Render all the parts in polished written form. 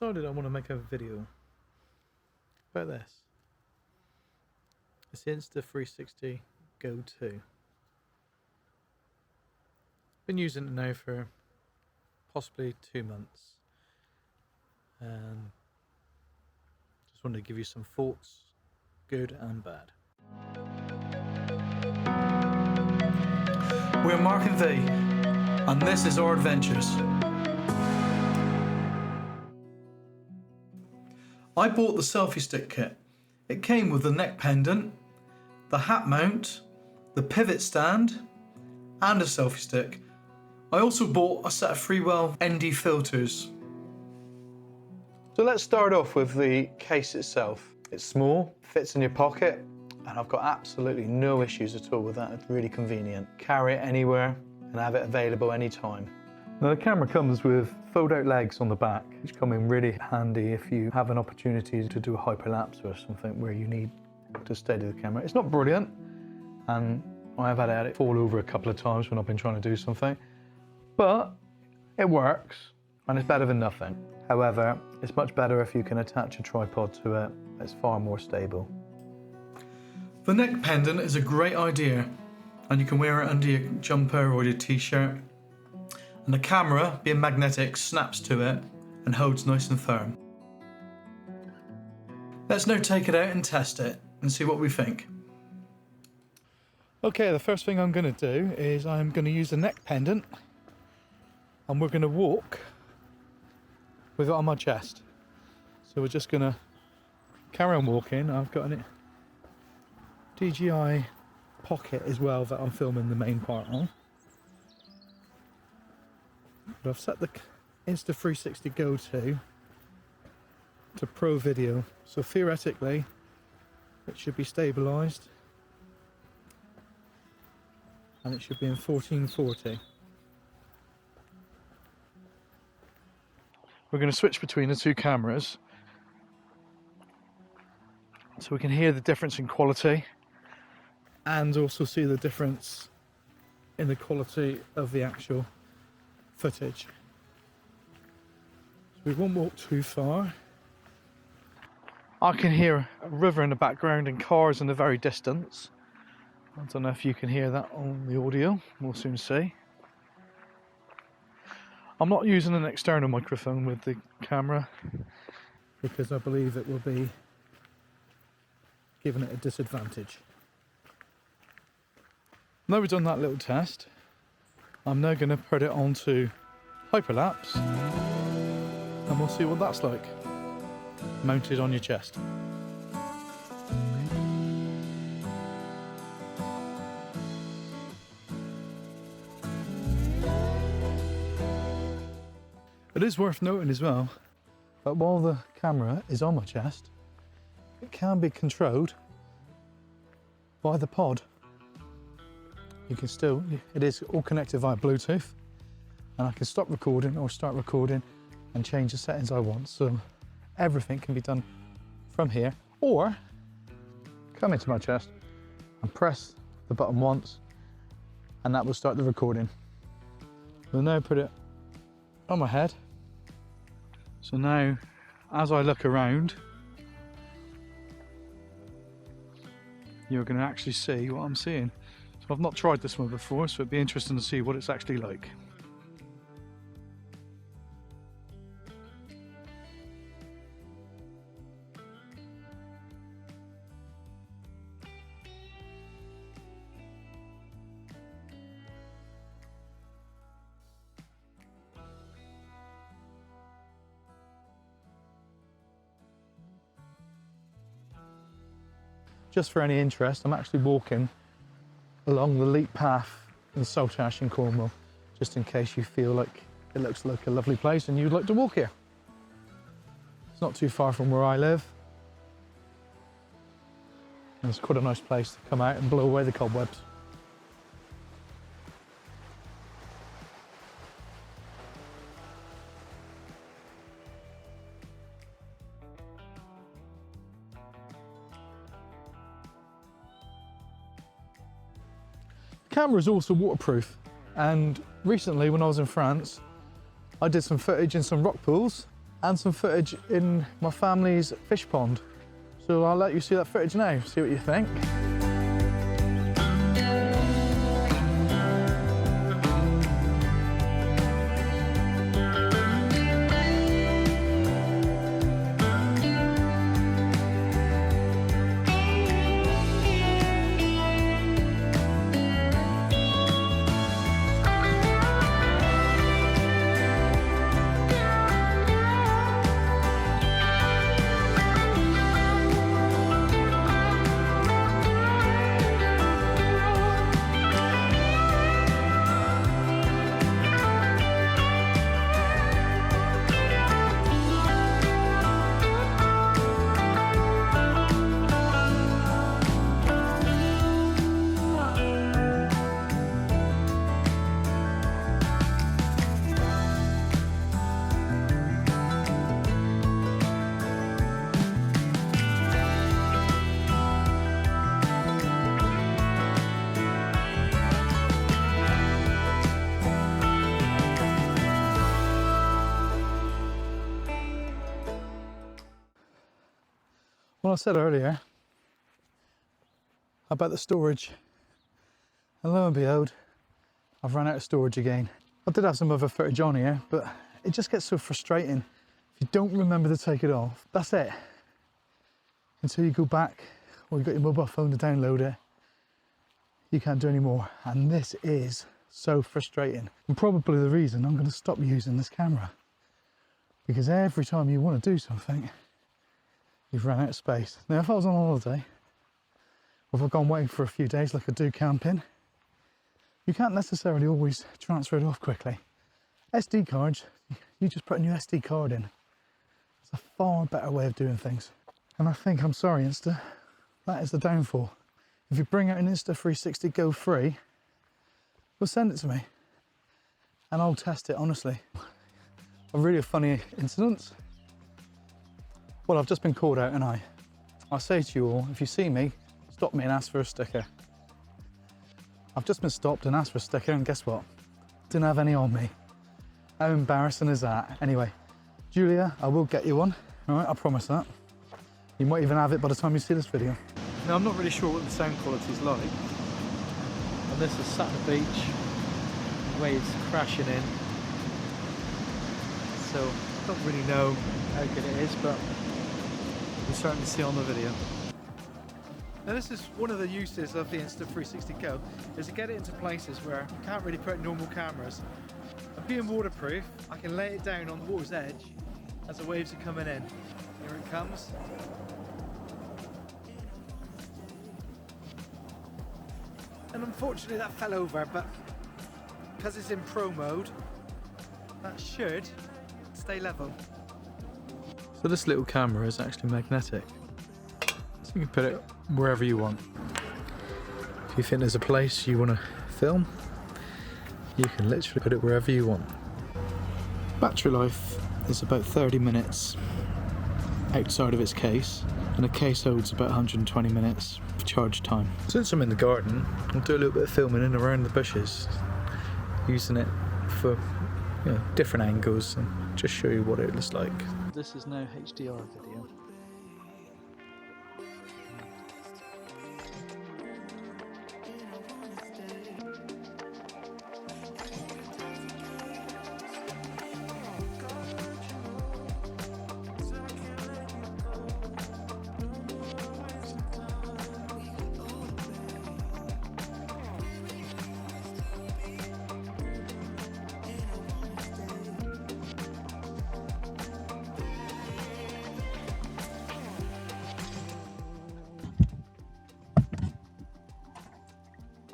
decided I want to make a video about this. It's the Insta360 Go2. Been using it now for possibly 2 months. Just wanted to give you some thoughts, good and bad. We're Mark and V, and this is our adventures. I bought the selfie stick kit. It came with the neck pendant, the hat mount, the pivot stand, and a selfie stick. I also bought a set of Freewell ND filters. So let's start off with the case itself. It's small, fits in your pocket, and I've got absolutely no issues at all with that. It's really convenient. Carry it anywhere and have it available anytime. Now the camera comes with fold-out legs on the back, which come in really handy if you have an opportunity to do a hyperlapse or something where you need to steady the camera. It's not brilliant, and I have had it fall over a couple of times when I've been trying to do something, but it works, and it's better than nothing. However, it's much better if you can attach a tripod to it. It's far more stable. The neck pendant is a great idea, and you can wear it under your jumper or your t-shirt. And the camera, being magnetic, snaps to it and holds nice and firm. Let's now take it out and test it and see what we think. Okay, the first thing I'm going to do is I'm going to use the neck pendant, and we're going to walk with it on my chest. So we're just going to carry on walking. I've got a DJI Pocket as well that I'm filming the main part on. But I've set the Insta360 Go2 to Pro Video, so theoretically it should be stabilised and it should be in 1440. We're going to switch between the two cameras so we can hear the difference in quality and also see the difference in the quality of the actual footage. So we won't walk too far. I can hear a river in the background and cars in the very distance. I don't know if you can hear that on the audio, we'll soon see. I'm not using an external microphone with the camera because I believe it will be giving it a disadvantage. Now we've done that little test, I'm now going to put it onto hyperlapse and we'll see what that's like, mounted on your chest. It is worth noting as well that while the camera is on my chest, it can be controlled by the pod. You can still, it is all connected via Bluetooth, and I can stop recording or start recording and change the settings I want. So everything can be done from here, or come into my chest and press the button once and that will start the recording. We'll now put it on my head. So now as I look around, you're going to actually see what I'm seeing. So I've not tried this one before, so it'd be interesting to see what it's actually like. Just for any interest, I'm actually walking along the Leap Path in Saltash in Cornwall, just in case you feel like it looks like a lovely place and you'd like to walk here. It's not too far from where I live. And it's quite a nice place to come out and blow away the cobwebs. The camera is also waterproof, and recently when I was in France I did some footage in some rock pools and some footage in my family's fish pond. So I'll let you see that footage now, see what you think. Well, I said earlier about the storage, and lo and behold, I've run out of storage again. I did have some other footage on here, but it just gets so frustrating. If you don't remember to take it off, that's it. Until you go back, or you've got your mobile phone to download it, you can't do any more. And this is so frustrating. And probably the reason I'm going to stop using this camera. Because every time you want to do something, you've run out of space. Now, if I was on holiday, or if I've gone away for a few days like I do camping, you can't necessarily always transfer it off quickly. SD cards, you just put a new SD card in. It's a far better way of doing things. And I think, I'm sorry Insta, that is the downfall. If you bring out an Insta360 Go2, well, send it to me and I'll test it, honestly. A really funny incident. Well, I've just been called out, and I say to you all, if you see me, stop me and ask for a sticker. I've just been stopped and asked for a sticker, and guess what? Didn't have any on me. How embarrassing is that? Anyway, Julia, I will get you one. All right, I promise that. You might even have it by the time you see this video. Now, I'm not really sure what the sound quality is like. And this is sat on the beach, waves crashing in. So, I don't really know how good it is, but you'll certainly see on the video. Now, this is one of the uses of the Insta360 Go, is to get it into places where you can't really put normal cameras. And being waterproof, I can lay it down on the water's edge as the waves are coming in. Here it comes. And unfortunately that fell over, but because it's in pro mode, that should stay level. So this little camera is actually magnetic. So you can put it wherever you want. If you think there's a place you want to film, you can literally put it wherever you want. Battery life is about 30 minutes outside of its case, and the case holds about 120 minutes of charge time. Since I'm in the garden, I'll do a little bit of filming in around the bushes, using it for different angles and just show you what it looks like. This is now HDR video.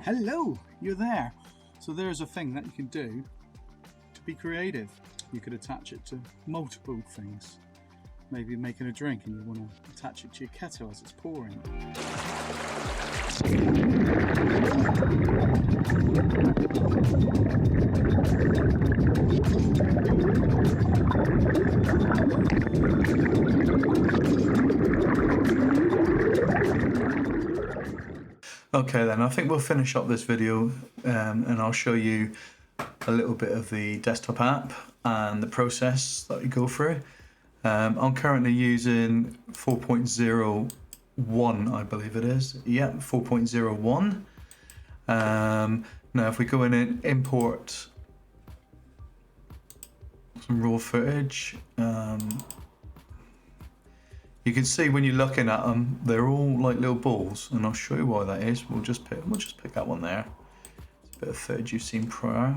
Hello, you're there. So there's a thing that you can do to be creative. You could attach it to multiple things. Maybe you're making a drink and you want to attach it to your kettle as it's pouring. Okay then, I think we'll finish up this video and I'll show you a little bit of the desktop app and the process that you go through. I'm currently using 4.01, I believe it is. Yeah, 4.01. Now if we go in and import some raw footage, you can see when you're looking at them, they're all like little balls, and I'll show you why that is. We'll just pick that one there. It's a bit of footage you've seen prior.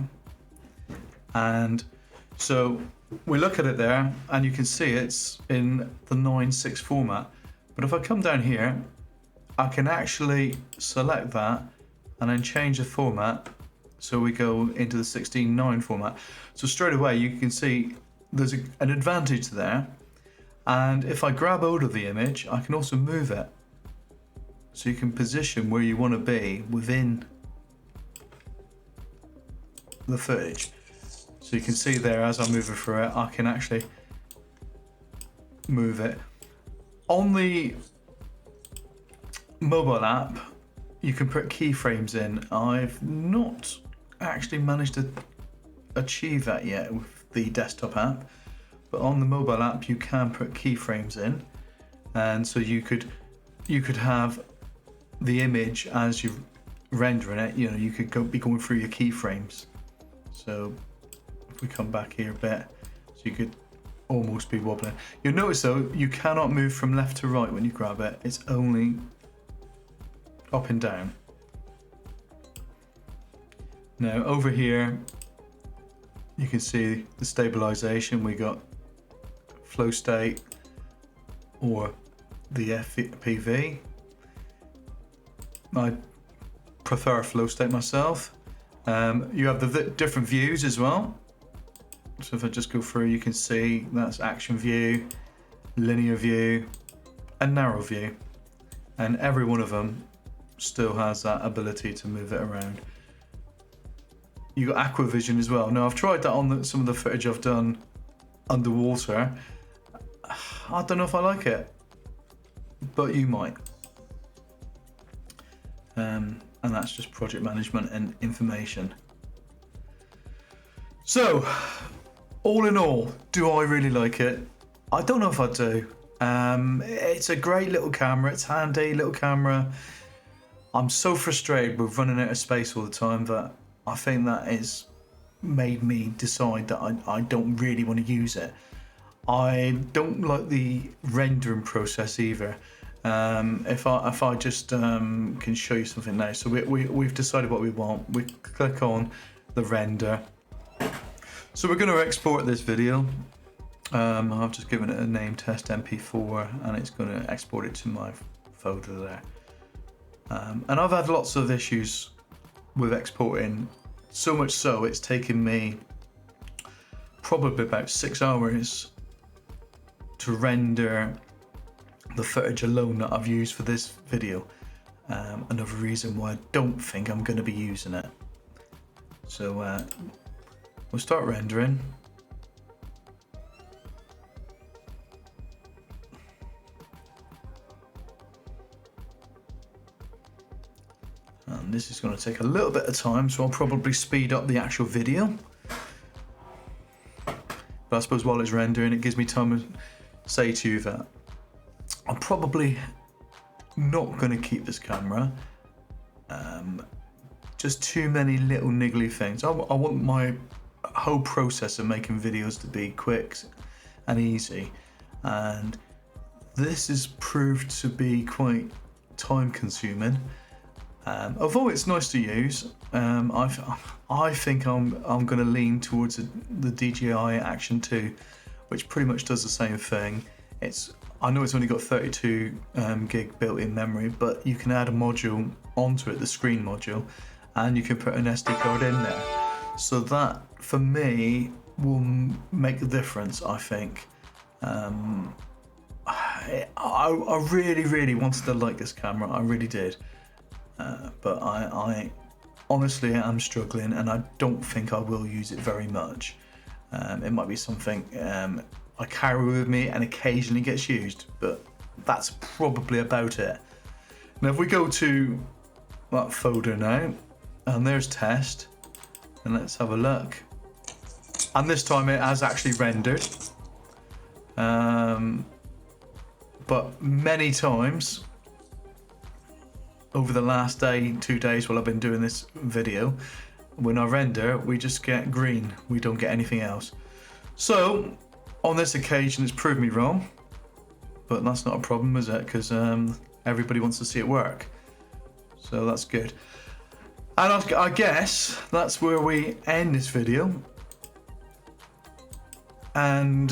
And so we look at it there, and you can see it's in the 9:6 format. But if I come down here, I can actually select that and then change the format. So we go into the 16:9 format. So straight away you can see there's an advantage there. And if I grab hold of the image, I can also move it. So you can position where you want to be within the footage. So you can see there, as I move it through it, I can actually move it. On the mobile app, you can put keyframes in. I've not actually managed to achieve that yet with the desktop app, but on the mobile app you can put keyframes in, and so you could have the image as you're rendering it. You know, you could be going through your keyframes. So if we come back here a bit, so you could almost be wobbling. You'll notice though, you cannot move from left to right when you grab it. It's only up and down. Now over here, you can see the stabilization. We got flow state or the FPV. I prefer flow state myself. You have the different views as well. So if I just go through, you can see that's action view, linear view, and narrow view. And every one of them still has that ability to move it around. You got aqua vision as well. Now I've tried that on some of the footage I've done underwater. I don't know if I like it, but you might. And that's just project management and information. So, all in all, do I really like it? I don't know if I do. It's a great little camera. It's handy little camera. I'm so frustrated with running out of space all the time that I think that has made me decide that I don't really want to use it. I don't like the rendering process either. If I just can show you something now. So we've decided what we want. We click on the render. So we're going to export this video. I've just given it a name, test MP4, and it's going to export it to my folder there. And I've had lots of issues with exporting, so much so it's taken me probably about 6 hours to render the footage alone that I've used for this video. Another reason why I don't think I'm going to be using it. So we'll start rendering. And this is going to take a little bit of time, so I'll probably speed up the actual video. But I suppose while it's rendering, it gives me time to say to you that I'm probably not going to keep this camera. Just too many little niggly things. I want my whole process of making videos to be quick and easy, and this has proved to be quite time consuming. Although it's nice to use, I think I'm going to lean towards the DJI Action 2, which pretty much does the same thing. I know it's only got 32 gig built-in memory, but you can add a module onto it, the screen module, and you can put an SD card in there. So that, for me, will make the difference, I think. I really, really wanted to like this camera, I really did. But I honestly am struggling, and I don't think I will use it very much. It might be something I carry with me and occasionally gets used, but that's probably about it. Now if we go to that folder now, and there's test, and let's have a look. And this time it has actually rendered. But many times over the last day, 2 days while I've been doing this video, when I render, we just get green. We don't get anything else. So on this occasion, it's proved me wrong, but that's not a problem, is it? Because everybody wants to see it work. So that's good. And I guess that's where we end this video. And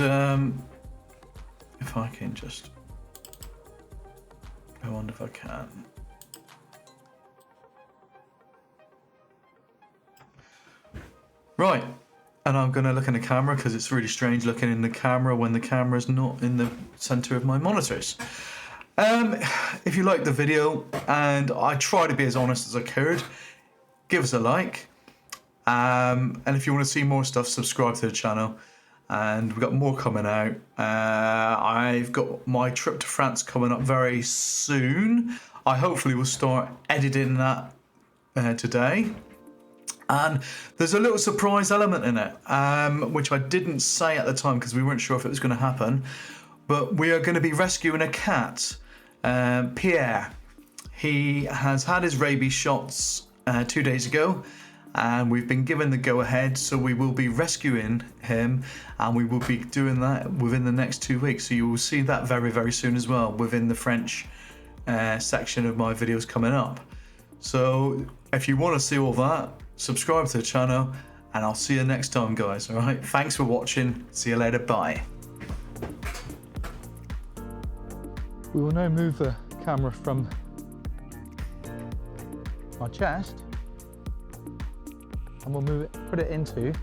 if I can just, I wonder if I can. Right, and I'm going to look in the camera because it's really strange looking in the camera when the camera's not in the center of my monitors. If you liked the video, and I try to be as honest as I could, give us a like. And if you want to see more stuff, subscribe to the channel. And we've got more coming out. I've got my trip to France coming up very soon. I hopefully will start editing that today. And there's a little surprise element in it, which I didn't say at the time because we weren't sure if it was going to happen. But we are going to be rescuing a cat, Pierre. He has had his rabies shots 2 days ago, and we've been given the go-ahead, so we will be rescuing him, and we will be doing that within the next 2 weeks. So you will see that very, very soon as well within the French section of my videos coming up. So if you want to see all that, subscribe to the channel, and I'll see you next time, guys. All right, thanks for watching. See you later. Bye. We will now move the camera from my chest, and we'll put it into